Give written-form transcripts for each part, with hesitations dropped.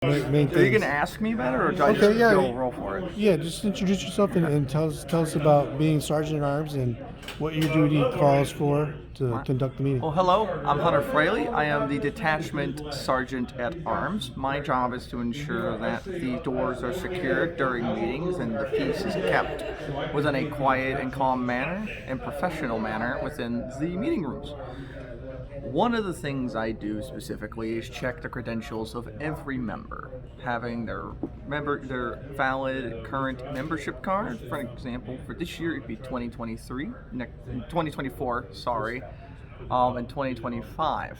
main Are you things. gonna ask me about it, or do I Okay, just yeah, go roll for it? yeah. Just introduce yourself and tell us about being sergeant at arms and what your duty calls for to My- conduct the meeting. Well, hello. I'm Hunter Fraley. I am the detachment sergeant at arms. My job is to ensure that the doors are secured during meetings and the peace is kept within a quiet and calm manner and professional manner within the meeting rooms. One of the things I do specifically is check the credentials of every member, having their valid current membership card. For example, for this year it'd be 2023, 2024, sorry, and 2025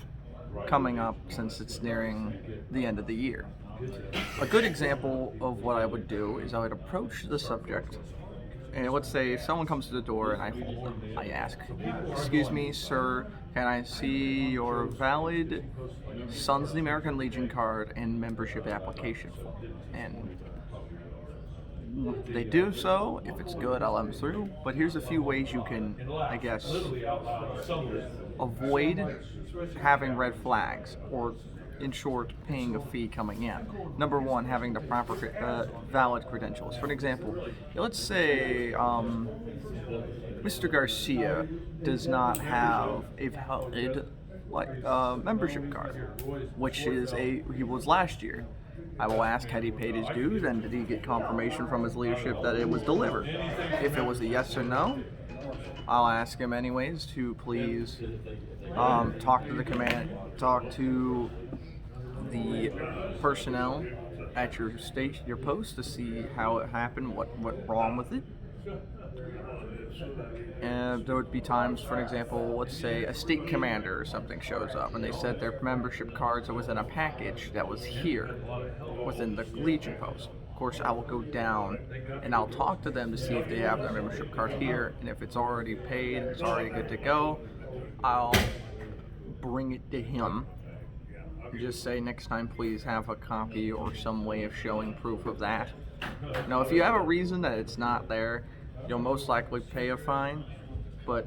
coming up since it's nearing the end of the year. A good example of what I would do is I would approach the subject, and let's say if someone comes to the door and I hold them, I ask, "Excuse me, sir, can I see your valid Sons of the American Legion card and membership application form?" And they do so. If it's good, I'll let them through. But here's a few ways you can, I guess, avoid having red flags, or in short, paying a fee coming in. Number one, having the proper valid credentials. For an example, let's say Mr. Garcia does not have a valid membership card, which is he was last year. I will ask, had he paid his dues, and did he get confirmation from his leadership that it was delivered? If it was a yes or no, I'll ask him anyways to please talk to the personnel at your station, your post, to see how it happened, what went wrong with it. And there would be times, for example, let's say a state commander or something shows up and they said their membership cards are within a package that was here within the Legion post. Of course, I will go down and I'll talk to them to see if they have their membership card here, and if it's already paid, it's already good to go, I'll bring it to him. Just say, next time please have a copy or some way of showing proof of that. Now, if you have a reason that it's not there, you'll most likely pay a fine, but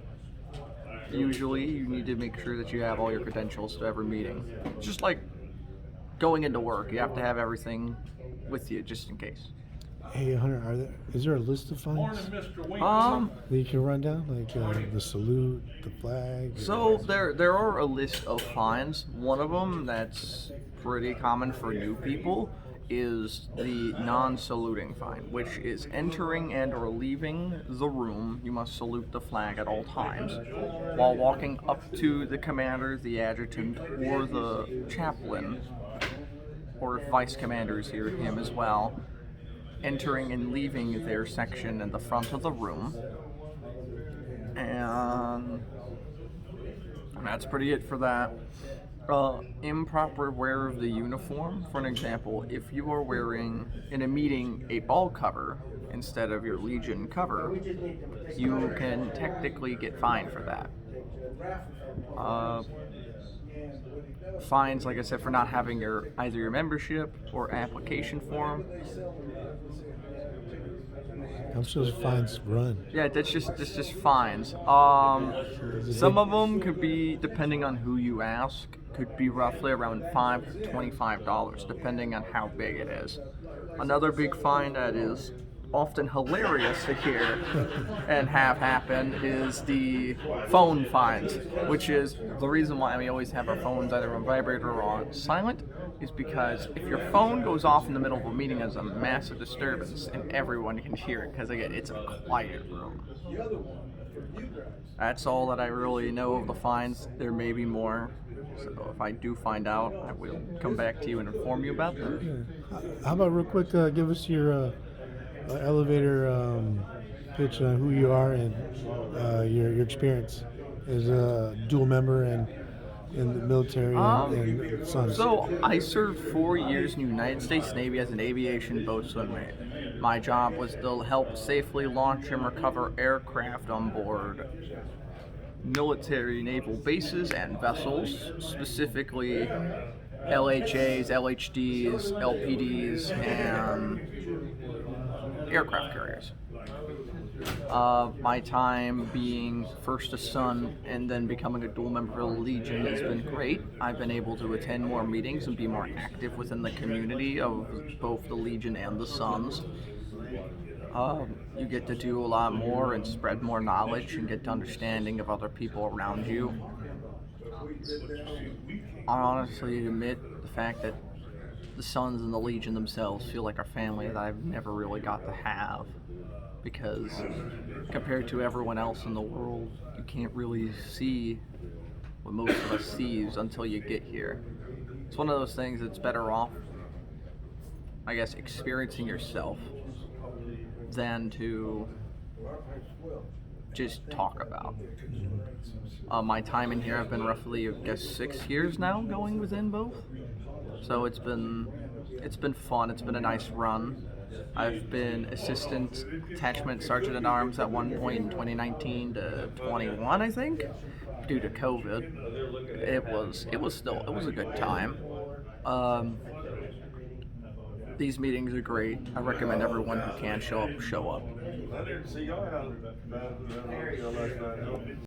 usually you need to make sure that you have all your credentials to every meeting. Just like going into work, you have to have everything with you just in case. Hey, Hunter, is there a list of fines Um, that you can run down, like the salute, the flag? So there are a list of fines. One of them that's pretty common for new people is the non-saluting fine, which is entering and or leaving the room. You must salute the flag at all times. While walking up to the commander, the adjutant, or the chaplain, or if vice commanders hear him as well, entering and leaving their section in the front of the room. And that's pretty it for that. Improper wear of the uniform. For an example, if you are wearing in a meeting a ball cover instead of your Legion cover, you can technically get fined for that. Fines, like I said, for not having either your membership or application form. How much those fines run? Yeah, that's just fines. Some of them could be, depending on who you ask, could be roughly around $5 to $25, depending on how big it is. Another big fine that is often hilarious to hear and have happen is the phone fines, which is the reason why we always have our phones either on vibrator or on silent, is because if your phone goes off in the middle of a meeting as a massive disturbance and everyone can hear it, because again, it's a quiet room. That's all that I really know of the fines. There may be more, so if I do find out, I will come back to you and inform you about them. How about real quick, give us your elevator pitch on who you are and your experience as a dual member and in the military and sons. So I served 4 years in the United States Navy as an aviation boatswain. My job was to help safely launch and recover aircraft on board military naval bases and vessels, specifically LHAs, LHDs, LPDs, and aircraft carriers. My time being first a son and then becoming a dual member of the Legion has been great. I've been able to attend more meetings and be more active within the community of both the Legion and the Sons. You get to do a lot more and spread more knowledge and get to understanding of other people around you. I honestly admit the fact that the Sons and the Legion themselves feel like a family that I've never really got to have, because compared to everyone else in the world, you can't really see what most of us sees until you get here. It's one of those things that's better off, I guess, experiencing yourself than to just talk about. My time in here, I've been roughly, I guess, 6 years now going within both. So it's been fun. It's been a nice run. I've been assistant detachment sergeant at arms at one point in 2019 to 21, I think, due to COVID. It was a good time. These meetings are great. I recommend everyone who can show up.